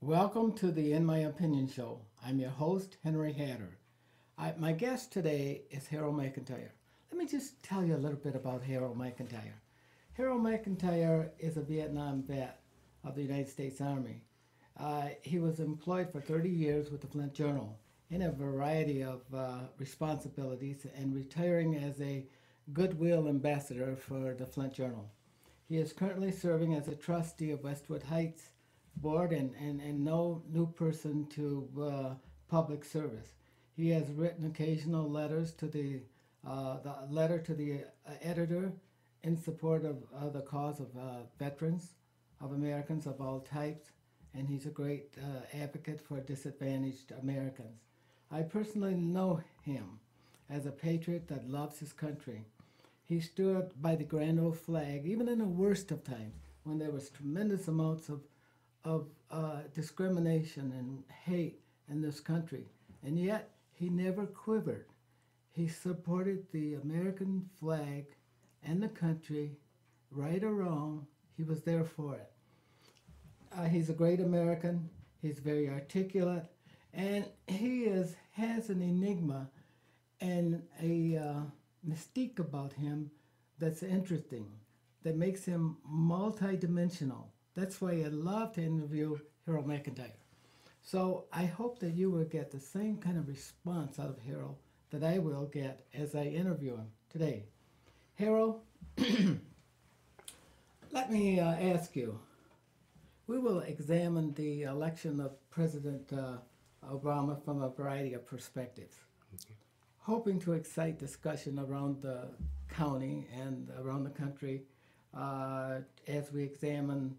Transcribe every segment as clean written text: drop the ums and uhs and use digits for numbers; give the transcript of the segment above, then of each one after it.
Welcome to the In My Opinion show. I'm your host, Henry Hatter. My guest today is Harold McIntyre. Let me just tell you a little bit about Harold McIntyre. Harold McIntyre is a Vietnam vet of the United States Army. He was employed for 30 years with the Flint Journal in a variety of responsibilities and retiring as a goodwill ambassador for the Flint Journal. He is currently serving as a trustee of Westwood Heights Board and no new person to public service. He has written occasional letters to the letter to the editor in support of the cause of veterans, of Americans of all types, and he's a great advocate for disadvantaged Americans. I personally know him as a patriot that loves his country. He stood by the grand old flag, even in the worst of times, when there was tremendous amounts of discrimination and hate in this country. And yet, he never quivered. He supported the American flag and the country, right or wrong. He was there for it. He's a great American. He's very articulate, and has an enigma and a mystique about him that's interesting, that makes him multidimensional. That's why I love to interview Harold McIntyre. So I hope that you will get the same kind of response out of Harold that I will get as I interview him today. Harold, let me ask you. We will examine the election of President Obama from a variety of perspectives, hoping to excite discussion around the county and around the country as we examine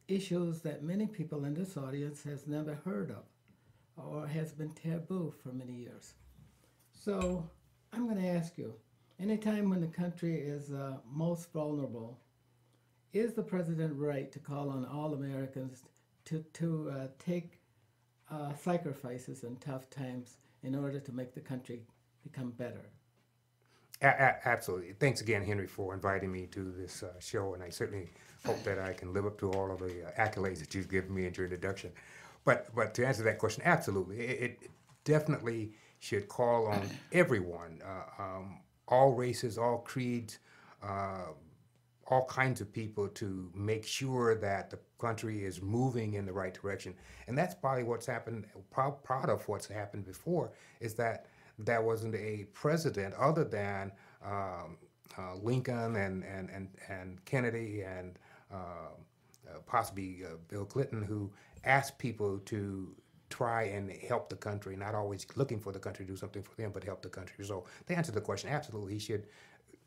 issues that many people in this audience has never heard of or has been taboo for many years. So I'm going to ask you, anytime when the country is most vulnerable, is the president right to call on all Americans to take sacrifices in tough times in order to make the country become better? Absolutely. Thanks again, Henry, for inviting me to this show, and I certainly hope that I can live up to all of the accolades that you've given me in your introduction. But to answer that question, absolutely, it definitely should call on everyone, all races, all creeds, uh, all kinds of people to make sure that the country is moving in the right direction. And that's probably what's happened, proud of what's happened before, is that there wasn't a president other than Lincoln and Kennedy and possibly Bill Clinton, who asked people to try and help the country, not always looking for the country to do something for them, but help the country. So to answer the question, absolutely, he should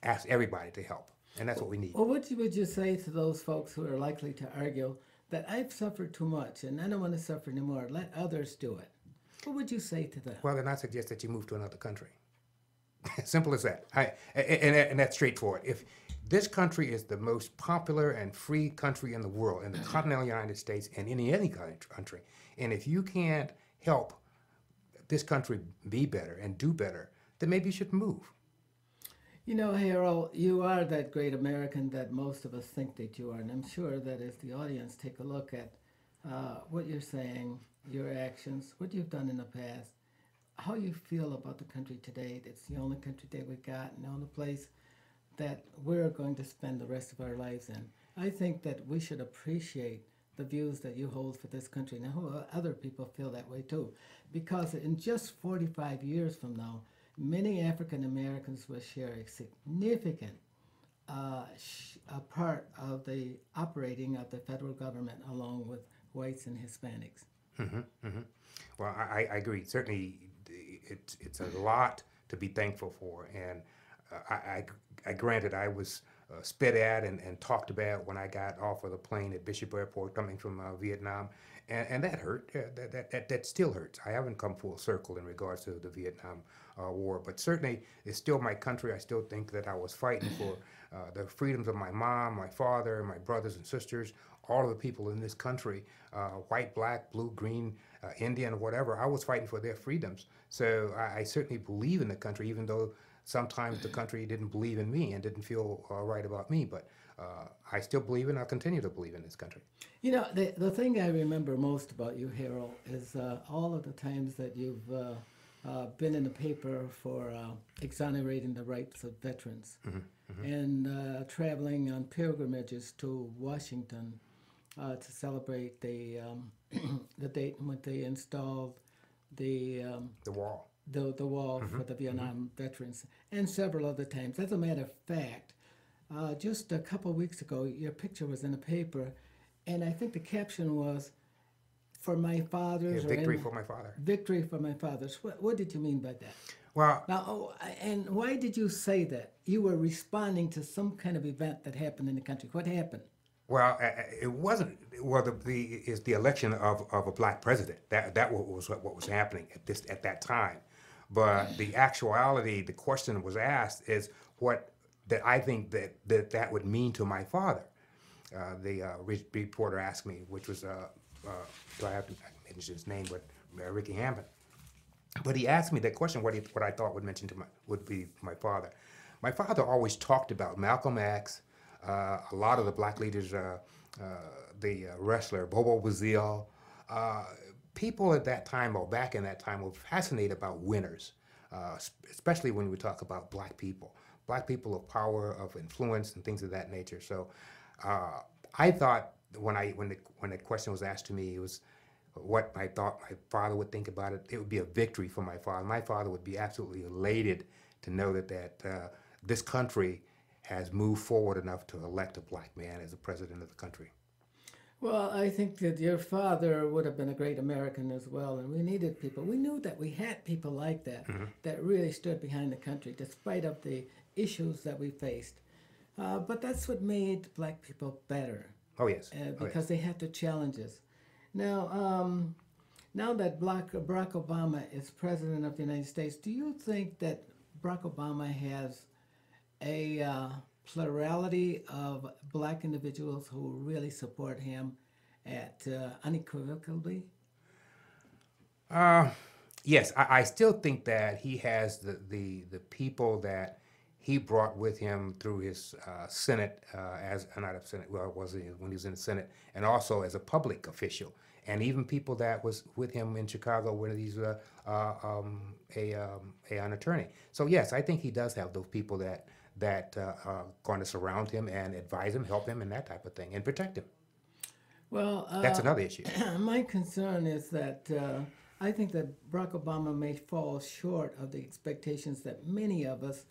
ask everybody to help. And that's what we need. Well, what would you say to those folks who are likely to argue that I've suffered too much and I don't want to suffer anymore? Let others do it. What would you say to them? Well, then I suggest that you move to another country. Simple as that. And that's straightforward. If this country is the most popular and free country in the world, in the continental United States, and in any country, and if you can't help this country be better and do better, then maybe you should move. You know, Harold, you are that great American that most of us think that you are. And I'm sure that as the audience take a look at what you're saying, your actions, what you've done in the past, how you feel about the country today. It's the only country that we got and the only place that we're going to spend the rest of our lives in. I think that we should appreciate the views that you hold for this country, and I hope other people feel that way too. Because in just 45 years from now, many African Americans will share a significant a part of the operating of the federal government along with whites and Hispanics. Well, I agree. Certainly, it's a lot to be thankful for. And I granted I was spit at and talked about when I got off of the plane at Bishop Airport coming from Vietnam. And that hurt. That still hurts. I haven't come full circle in regards to the Vietnam War, but certainly it's still my country. I still think that I was fighting for the freedoms of my mom, my father, my brothers and sisters, all of the people in this country, white, black, blue, green, Indian, whatever. I was fighting for their freedoms. So I certainly believe in the country, even though sometimes the country didn't believe in me and didn't feel right about me. But I still believe in. I'll continue to believe in this country. You know, the thing I remember most about you, Harold, is all of the times that you've been in the paper for exonerating the rights of veterans and traveling on pilgrimages to Washington to celebrate the date when they installed the The wall. the wall for the Vietnam veterans, and several other times. As a matter of fact, just a couple of weeks ago, your picture was in the paper, and I think the caption was, "For my fathers." Yeah, victory for my father. Victory for my fathers. What did you mean by that? Well, Now, and why did you say that? You were responding to some kind of event that happened in the country. What happened? well, it wasn't. Well, is the election of a black president. That was what was happening at that time. But the actuality, the question was asked is what that I think that would mean to my father. The reporter asked me, which was do I have to mention his name, but Ricky Hammond. But he asked me that question, what I thought would be my father. My father always talked about Malcolm X, a lot of the black leaders, the wrestler Bobo Brazil, people at that time or back in that time were fascinated about winners, especially when we talk about black people of power, of influence, and things of that nature. So I thought when the question was asked to me, it was what I thought my father would think about it. It would be a victory for my father. My father would be absolutely elated to know that this country has moved forward enough to elect a black man as the president of the country. Well, I think that your father would have been a great American as well, and we needed people. We knew that we had people like that that really stood behind the country, despite of the issues that we faced. But that's what made black people better. Oh yes, Because they had the challenges. Now, now that Barack Obama is president of the United States, do you think that Barack Obama has a plurality of black individuals who really support him unequivocally? Yes, I still think that he has the people that he brought with him through his Senate as not a Senate, well, was he when he was in the Senate, and also as a public official, and even people that was with him in Chicago when he's an attorney. So yes, I think he does have those people that are going to surround him and advise him, help him, and that type of thing, and protect him. Well, That's another issue. my concern is that I think that Barack Obama may fall short of the expectations that many of us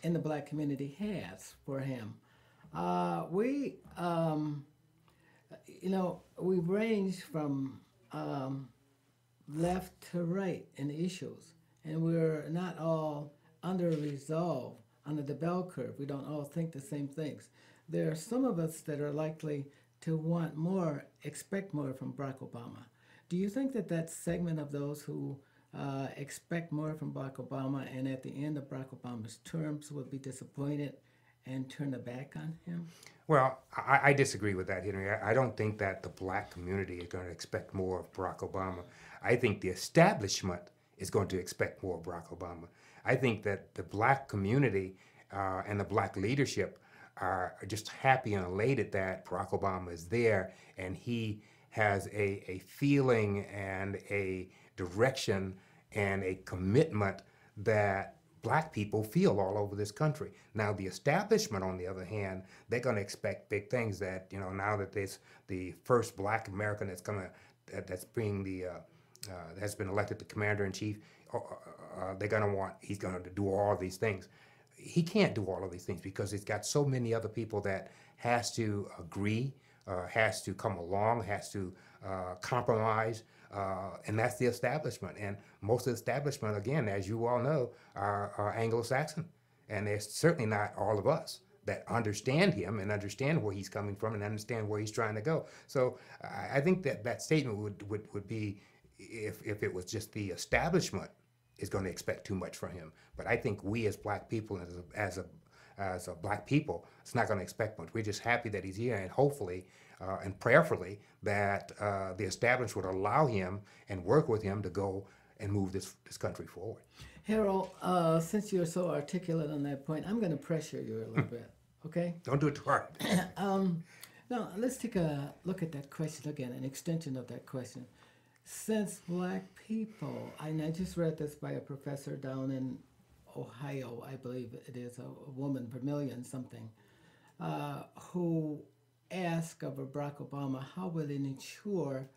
in the black community has for him. We range from left to right in issues, and we're not all under resolve under the bell curve. We don't all think the same things. There are some of us that are likely to want more, expect more from Barack Obama. Do you think that segment of those who expect more from Barack Obama and at the end of Barack Obama's terms will be disappointed and turn their back on him? Well, I disagree with that, Henry. I don't think that the black community is going to expect more of Barack Obama. I think the establishment is going to expect more of Barack Obama. I think that the black community and the black leadership are just happy and elated that Barack Obama is there and he has a feeling and a direction and a commitment that black people feel all over this country. Now, the establishment, on the other hand, they're going to expect big things. That now that there's the first black American that's been elected the commander in chief, they're going to want he's going to do all these things. He can't do all of these things because he's got so many other people that has to agree, has to come along, has to compromise. And that's the establishment. And most of the establishment, again, as you all know, are Anglo-Saxon. And there's certainly not all of us that understand him and understand where he's coming from and understand where he's trying to go. So I think that statement would be, if it was just the establishment is going to expect too much from him. But I think we as black people, as a black people, it's not going to expect much. We're just happy that he's here, and hopefully and prayerfully that the establishment would allow him and work with him to go and move this country forward. Harold, since you're so articulate on that point, I'm going to pressure you a little bit, Okay. Don't do it too hard. Now let's take a look at that question again, an extension of that question. Since black people, and I just read this by a professor down in Ohio, I believe it is, a woman, Vermillion something, who asked of Barack Obama how will it ensure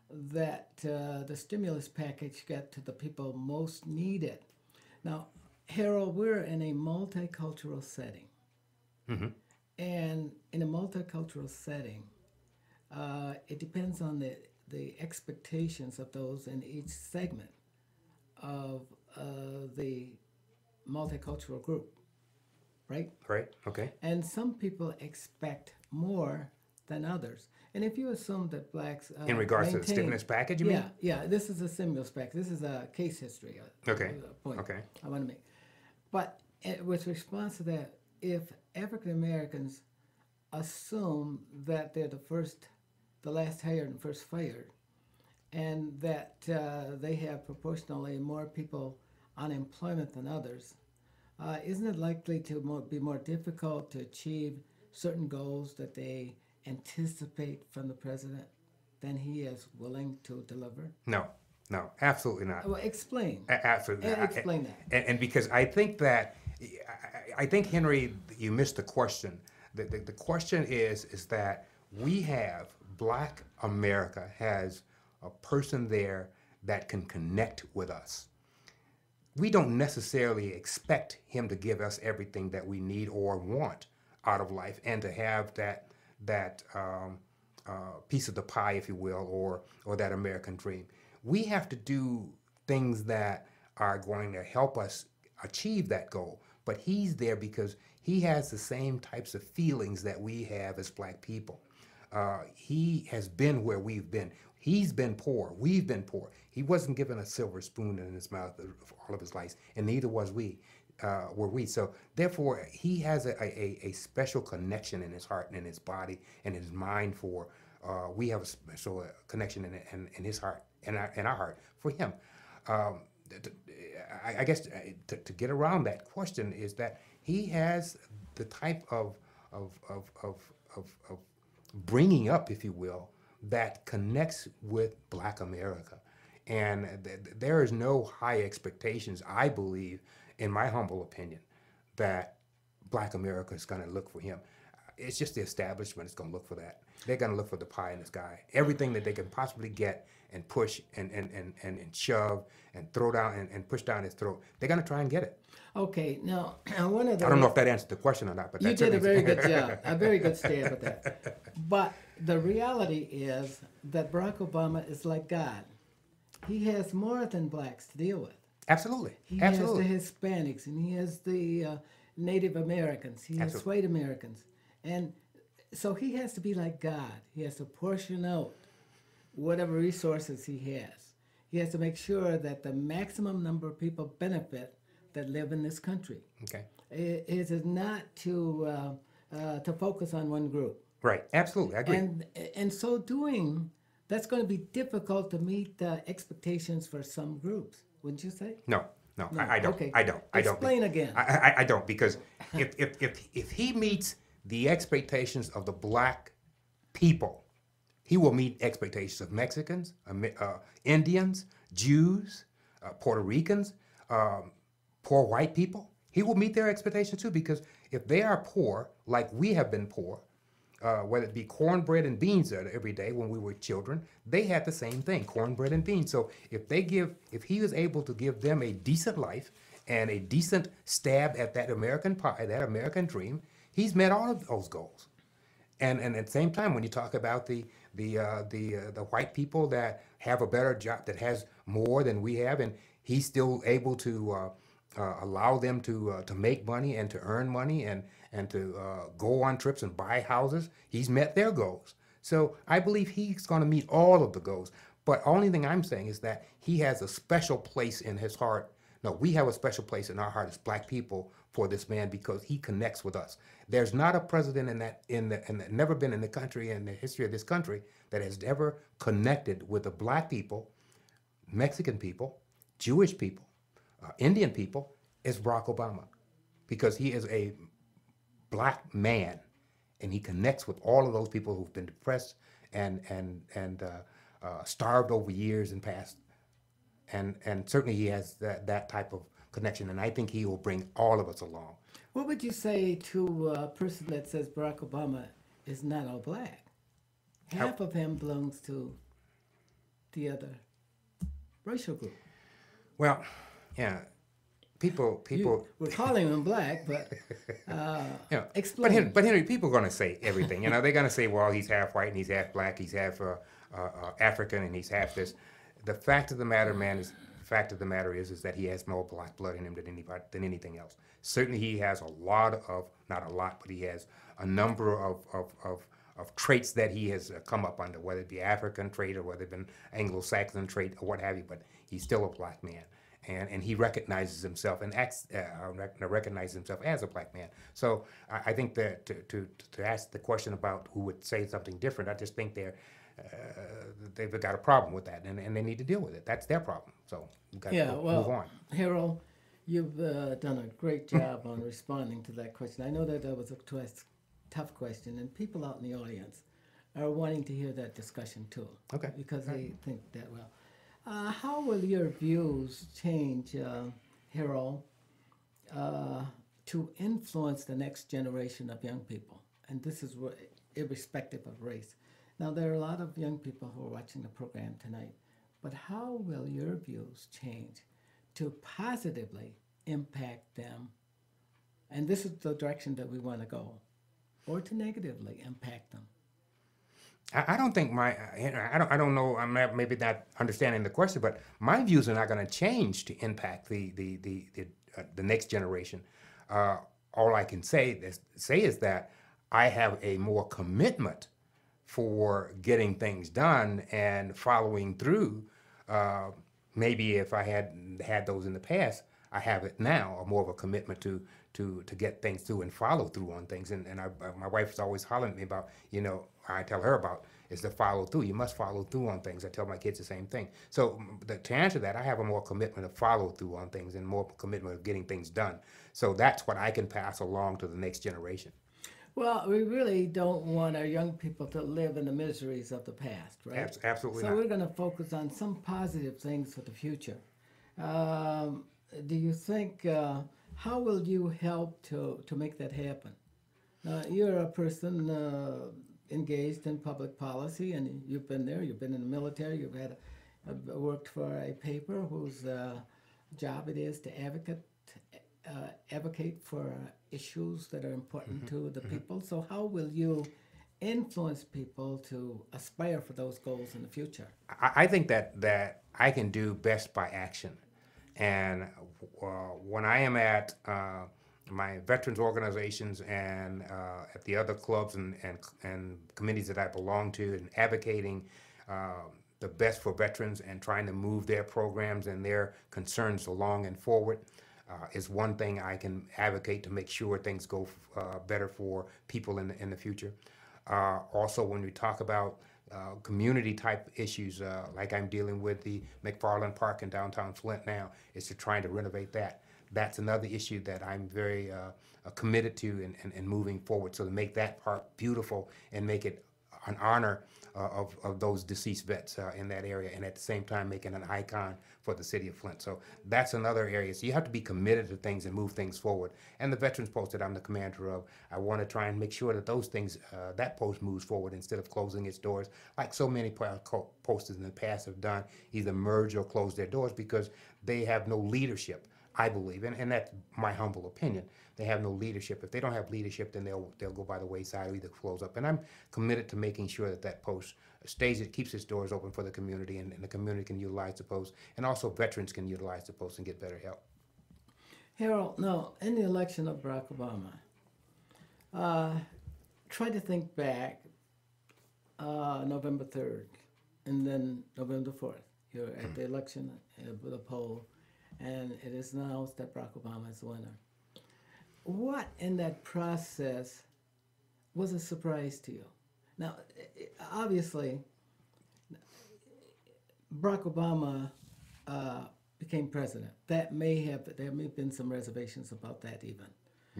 that the stimulus package get to the people most needed. Now, Harold, we're in a multicultural setting. Hmm. And in a multicultural setting, it depends on the expectations of those in each segment of the multicultural group, right? Right. Okay. And some people expect more than others. And if you assume that blacks In regards to the maintain, stimulus package, you mean? yeah, this is a stimulus package. This is a case history. Okay. A point Okay. I want to make. But with response to that, if African Americans assume that they're the last hired and first fired, and that they have proportionally more people on employment than others, isn't it likely to be more difficult to achieve certain goals that they anticipate from the president than he is willing to deliver? No. No. Absolutely not. Well, explain. Absolutely not. Explain that. And because I think that, I think, Henry, you missed the question. The question is that we have, Black America has a person there that can connect with us. We don't necessarily expect him to give us everything that we need or want out of life, and to have that piece of the pie, if you will, or that American dream. We have to do things that are going to help us achieve that goal. But he's there because he has the same types of feelings that we have as black people. He has been where we've been. He's been poor. We've been poor. He wasn't given a silver spoon in his mouth all of his life, and neither was we. Were we. So therefore, he has a special connection in his heart and in his body and his mind for. We have a special connection in his heart and our heart for him. I guess to get around that question is that he has the type of bringing up, if you will, that connects with Black America. And there is no high expectations, I believe, in my humble opinion, that Black America is going to look for him. It's just the establishment is going to look for that. They're going to look for the pie in the sky. Everything that they can possibly get and push and shove and throw down and push down his throat, they're going to try and get it. Okay, now one of the I don't know if that answered the question or not, but you did a very good job, a very good stab at that. But the reality is that Barack Obama is like God. He has more than blacks to deal with. Absolutely. He Absolutely. has the Hispanics, and he has the Native Americans. He has Absolutely. white Americans. And so he has to be like God. He has to portion out whatever resources he has. He has to make sure that the maximum number of people benefit that live in this country. Okay. It is not to focus on one group. Right. Absolutely. I agree. And so doing, that's going to be difficult to meet the expectations for some groups, wouldn't you say? No. I don't. Okay. I don't. Explain again. I don't, because if he meets the expectations of the black people, he will meet expectations of Mexicans, Indians, Jews, Puerto Ricans, poor white people. He will meet their expectations too, because if they are poor, like we have been poor, whether it be cornbread and beans every day when we were children, they had the same thing, cornbread and beans. So if he is able to give them a decent life and a decent stab at that American pie, that American dream, he's met all of those goals. And at the same time, when you talk about the white people that have a better job, that has more than we have, and he's still able to allow them to make money and to earn money and to go on trips and buy houses, he's met their goals. So I believe he's going to meet all of the goals. But only thing I'm saying is that he has a special place in his heart. No, we have a special place in our heart as black people for this man, because he connects with us. There's not a president never been in the country, in the history of this country, that has ever connected with the black people, Mexican people, Jewish people, Indian people, as Barack Obama, because he is a black man, and he connects with all of those people who've been depressed and starved over years and past. And certainly he has that type of connection, and I think he will bring all of us along. What would you say to a person that says Barack Obama is not all black? How- Half of him belongs to the other racial group. Well, yeah, people. We're calling him black, but Yeah, explain. but Henry, people are going to say everything. They're going to say, well, he's half white and he's half black, he's half African and he's half this. The fact of the matter, man, is the fact of the matter is that he has more black blood in him than anything else. Certainly, he has a lot of, not a lot, but he has a number of traits that he has come up under, whether it be African trait or whether it be Anglo-Saxon trait or what have you. But he's still a black man. And he recognizes himself and recognizes himself as a black man. So I think that to ask the question about who would say something different, I just think they've got a problem with that, and they need to deal with it. That's their problem. So we've got to move on. Harold, you've done a great job on responding to that question. I know that was a tough question, and people out in the audience are wanting to hear that discussion too. Okay. Because they think that well. How will your views change, Harold, to influence the next generation of young people? And this is irrespective of race. Now, there are a lot of young people who are watching the program tonight, but how will your views change to positively impact them? And this is the direction that we want to go, or to negatively impact them. I don't think I don't know. I'm maybe not understanding the question, but my views are not going to change to impact the next generation. All I can say is that I have a more commitment for getting things done and following through. Maybe if I had those in the past, I have it now, or more of a commitment to get things through and follow through on things. And my wife is always hollering at me about, I tell her about is to follow through. You must follow through on things. I tell my kids the same thing. So to answer that, I have a more commitment of follow through on things and more commitment of getting things done. So that's what I can pass along to the next generation. Well, we really don't want our young people to live in the miseries of the past, right? Absolutely So not. we're going to focus on some positive things for the future. Do you think, how will you help to make that happen? You're a person engaged in public policy, and you've been there. You've been in the military. You've worked for a paper whose job it is to advocate for issues that are important to the people. So how will you influence people to aspire for those goals in the future? I think that I can do best by action. And when I am at my veterans organizations and at the other clubs and committees that I belong to, and advocating the best for veterans and trying to move their programs and their concerns along and forward, is one thing I can advocate to make sure things go better for people in the future. Also, when we talk about community type issues, like I'm dealing with the McFarland Park in downtown Flint now, is to trying to renovate that. That's another issue that I'm very committed to and moving forward. So to make that park beautiful and make it an honor of those deceased vets in that area, and at the same time making an icon for the city of Flint. So that's another area. So you have to be committed to things and move things forward. And the Veterans Post that I'm the commander of, I want to try and make sure that those things, that post moves forward instead of closing its doors, like so many posters in the past have done, either merge or close their doors because they have no leadership, I believe, and that's my humble opinion. They have no leadership. If they don't have leadership, then they'll go by the wayside or either close up. And I'm committed to making sure that that post keeps its doors open for the community, and the community can utilize the post, and also veterans can utilize the post and get better help. Harold, now, in the election of Barack Obama, try to think back November 3rd and then November 4th. You're at the election, the poll, and it is announced that Barack Obama is the winner. What in that process was a surprise to you? Now, obviously, Barack Obama became president. There may have been some reservations about that even.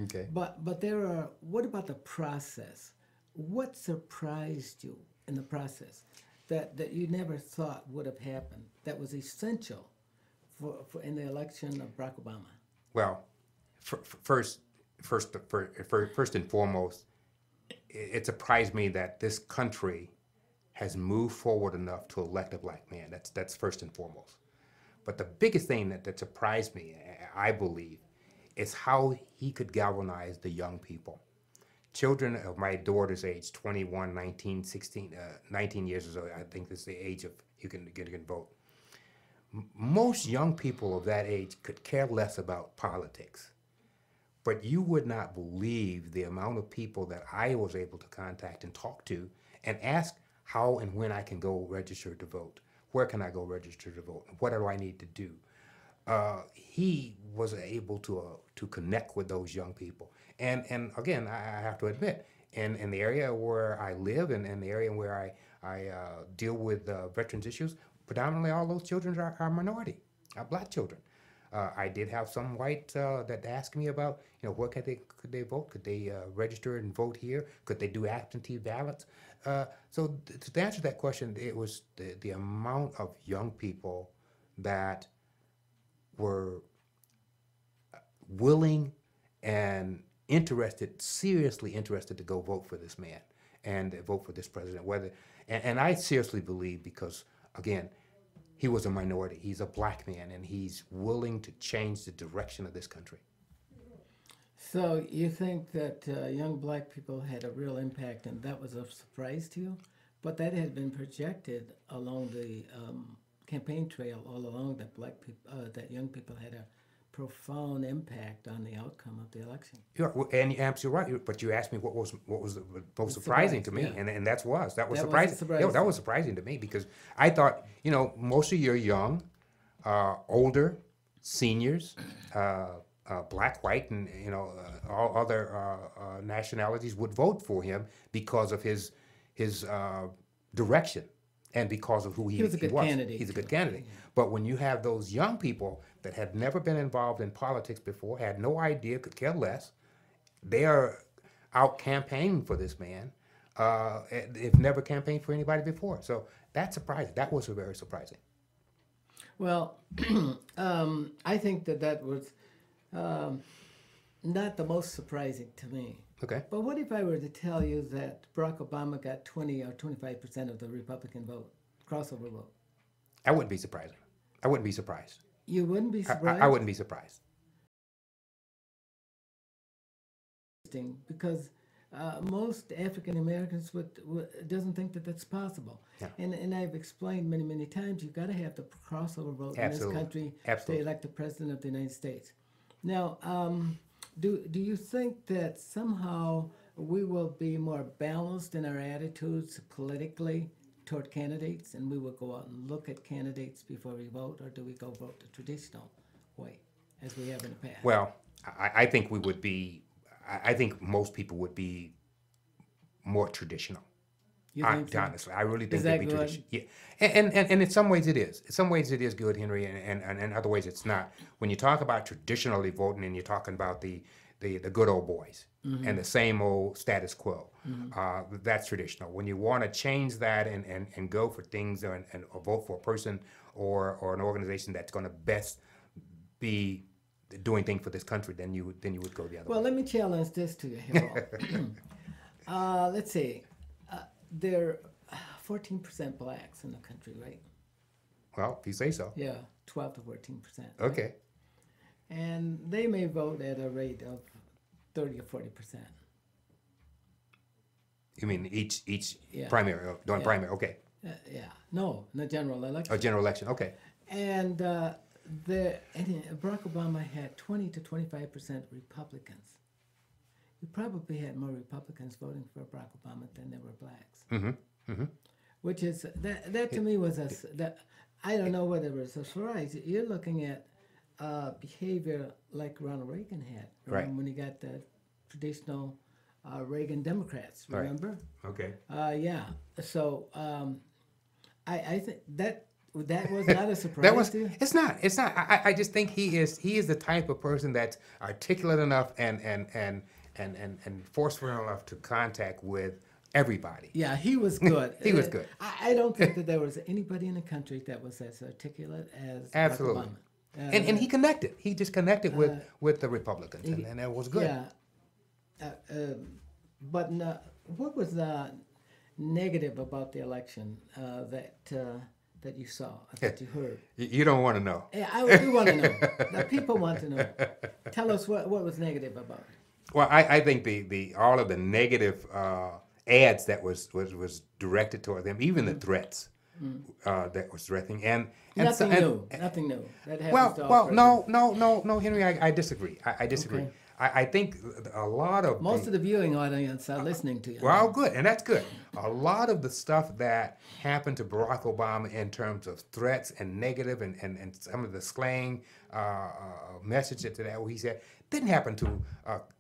Okay. But there are. What about the process? What surprised you in the process that you never thought would have happened? That was essential for in the election of Barack Obama. Well, first, first and foremost, it surprised me that this country has moved forward enough to elect a black man. That's first and foremost. But the biggest thing that surprised me, I believe, is how he could galvanize the young people. Children of my daughter's age, 21, 19, 16, 19 years old, I think this is the age of you can vote. Most young people of that age could care less about politics. But you would not believe the amount of people that I was able to contact and talk to and ask how and when I can go register to vote. Where can I go register to vote? What do I need to do? He was able to connect with those young people. And again, I have to admit, in the area where I live and in the area where I deal with veterans issues, predominantly all those children are minority, are black children. I did have some white that asked me about, where could they vote? Could they register and vote here? Could they do absentee ballots? So to answer that question, it was the amount of young people that were willing and interested, seriously interested to go vote for this man and vote for this president. And I seriously believe because, again, he was a minority. He's a black man, and he's willing to change the direction of this country. So you think that young black people had a real impact, and that was a surprise to you? But that had been projected along the campaign trail all along that that young people had a profound impact on the outcome of the election. And you're absolutely right. But you asked me what was the most surprising to me, yeah. and that was Was surprising. surprising. Yeah, that was surprising to me because I thought most of you are young, older, seniors, black, white, and all other nationalities would vote for him because of his direction and because of who he was a good candidate. He's a good candidate. Yeah. But when you have those young people that had never been involved in politics before, had no idea, could care less, they are out campaigning for this man. They've never campaigned for anybody before. So that's surprising. That was very surprising. Well, I think that was not the most surprising to me. Okay. But what if I were to tell you that Barack Obama got 20 or 25% of the Republican vote, crossover vote? That wouldn't be surprising. I wouldn't be surprised. You wouldn't be surprised? I wouldn't be surprised. Because most African Americans doesn't think that that's possible. Yeah. And I've explained many times, you've got to have the crossover vote in this country to elect the President of the United States. Now, do you think that somehow we will be more balanced in our attitudes politically toward candidates, and we will go out and look at candidates before we vote, or do we go vote the traditional way, as we have in the past? Well, I think we would be, I think most people would be more traditional. You think so? Honestly, I really think they'd be traditional. Yeah, and in some ways it is. In some ways it is good, Henry, and in other ways it's not. When you talk about traditionally voting, and you're talking about the good old boys mm-hmm. and the same old status quo, mm-hmm. That's traditional. When you want to change that and go for things and vote for a person or an organization that's going to best be doing things for this country, then you would go the other way. Well, let me challenge this to you, Harold. Let's see. There are 14% blacks in the country, right? Well, if you say so. Yeah, 12 to 14%. Okay. Right? And they may vote at a rate of 30 or 40%. You mean each primary, during primary, okay. Yeah, no, in the general election. Oh, general election, okay. And Barack Obama had 20 to 25% Republicans. You probably had more Republicans voting for Barack Obama than there were blacks. Mm-hmm. Mm-hmm. Which is, that to me was I don't know whether it was a surprise. You're looking at behavior like Ronald Reagan had, right? When he got the traditional Reagan Democrats, remember? Right. Okay. Yeah. So I think that That was not a surprise That was. to you? It's not. It's not. I just think he is the type of person that's articulate enough and forceful enough to contact with everybody. Yeah, he was good. He was good. I don't think that there was anybody in the country that was as articulate as Absolutely. Barack Obama. And he connected. He just connected with the Republicans, and it was good. Yeah. But no, what was negative about the election that you saw, that you heard? You don't want to know. Yeah, I do want to know. The people want to know. Tell us what was negative about it. Well, I think the all of the negative ads that was directed toward them, even the threats that was threatening, and Nothing so, new. Nothing new. That happens well, to all well, presidents. no, Henry, I disagree. I disagree. Okay. I think a lot of Most of the viewing audience are listening to you. well, good, and that's good. A lot of the stuff that happened to Barack Obama in terms of threats and negative and some of the slang messages to that, what he said, didn't happen to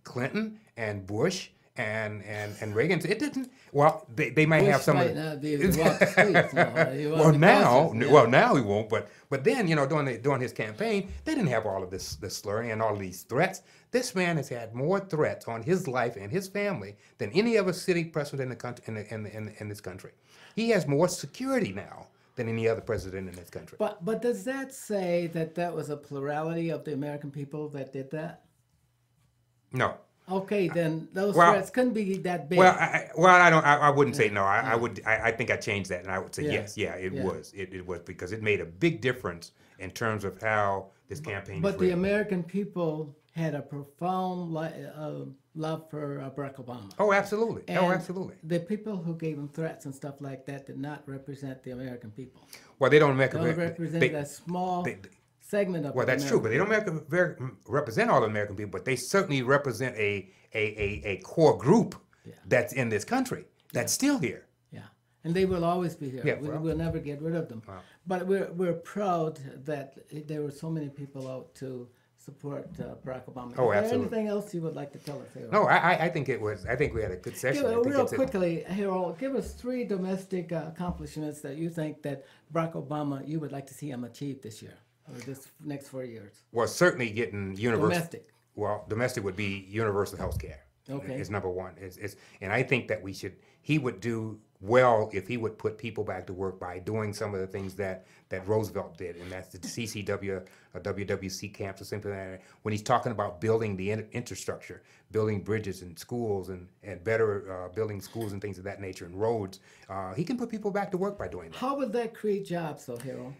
Clinton and Bush and Reagan. It didn't. Well, they might have Bush some. might not be able to walk the streets now. He Well, wasn't now, cautious, yeah. well, now he won't. But then, during his campaign, they didn't have all of this slurring and all of these threats. This man has had more threats on his life and his family than any other sitting president in the country in this country. He has more security now than any other president in this country. But does that say that was a plurality of the American people that did that? No. Okay, then those Well- threats couldn't be that big. Well, I don't. I wouldn't say no. I would. I think I changed that, and I would say Yeah. yes. Yeah, it Yeah. was. It was because it made a big difference in terms of how this campaign. But is the written. American people had a profound love for Barack Obama. Oh, absolutely. And Oh, absolutely. The people who gave him threats and stuff like that did not represent the American people. Well, they don't make They represented a small segment of Well, the that's true, American but they don't represent all the American people, but they certainly represent a core group Yeah. that's in this country that's still here. Yeah, and they will always be here. Yeah, We well- will never get rid of them. Wow. But we're proud that there were so many people out to support Barack Obama. Oh, Is there absolutely. anything else you would like to tell us, Harold? No, I think it was. I think we had a good session. I think Real it's a- quickly, Harold, give us 3 domestic accomplishments that you think that Barack Obama, you would like to see him achieve this year or this next 4 years. Well, certainly getting universal. Domestic. Well, domestic would be universal health care. Okay. Is number one. And I think that he would do well if he would put people back to work by doing some of the things that Roosevelt did, and that's the CCW or WWC camps or something like that. When he's talking about building the infrastructure, building bridges and schools and better building schools and things of that nature and roads, he can put people back to work by doing that. How would that create jobs, though, Harold?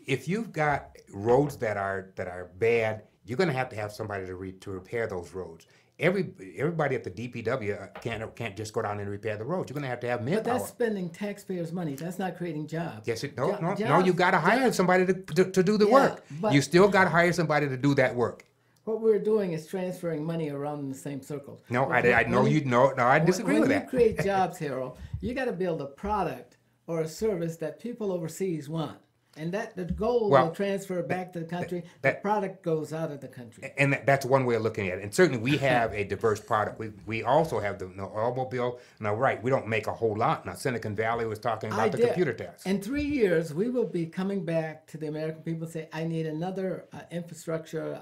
If you've got roads that are bad, you're going to have somebody to repair those roads. Everybody at the DPW can't just go down and repair the roads. You're going to have But manpower. that's spending taxpayers' money. That's not creating jobs. Yes, no. Jobs- You got to hire jobs- somebody to do the Yeah, work. but- You still got to hire somebody to do that work. What we're doing is transferring money around in the same circles. No, When- I know when you know. No, I disagree when with you that. create jobs, Harold, you got to build a product or a service that people overseas want. And that the goal Well, will transfer back to the country. that- the product goes out of the country. And that's one way of looking at it. And certainly we have a diverse product. We also have the automobile. Now, right, we don't make a whole lot. Now, Silicon Valley was talking about the did. computer test. In 3 years, we will be coming back to the American people and say, I need another infrastructure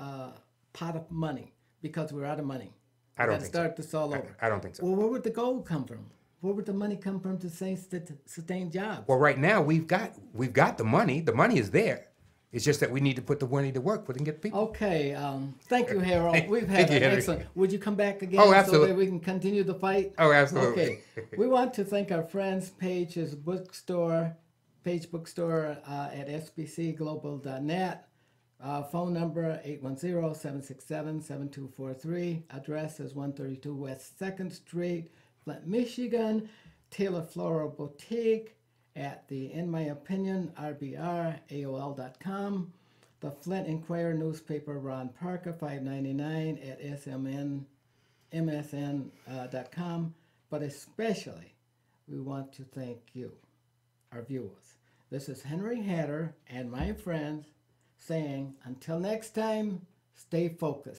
pot of money because we're out of money. I don't Gotta think so. start this all over. I don't think so. Well, where would the gold come from? Where would the money come from to sustain jobs? Well, right now we've got the money. The money is there. It's just that we need to put the money to work for it and get people. Okay, thank you, Harold. We've Thank had you, an Henry. excellent. Would you come back again Oh, so absolutely. that we can continue the fight? Oh, absolutely. Okay. We want to thank our friends, Page's bookstore, Page Bookstore at sbcglobal.net. Phone number 810-767-7243. Address is 132 West 2nd Street, Flint, Michigan. Taylor Floral Boutique at the, in my opinion, RBR, AOL.com. The Flint Inquirer newspaper, Ron Parker, $5.99 at MSN.com. But especially, we want to thank you, our viewers. This is Henry Hatter and my friends saying, until next time, stay focused.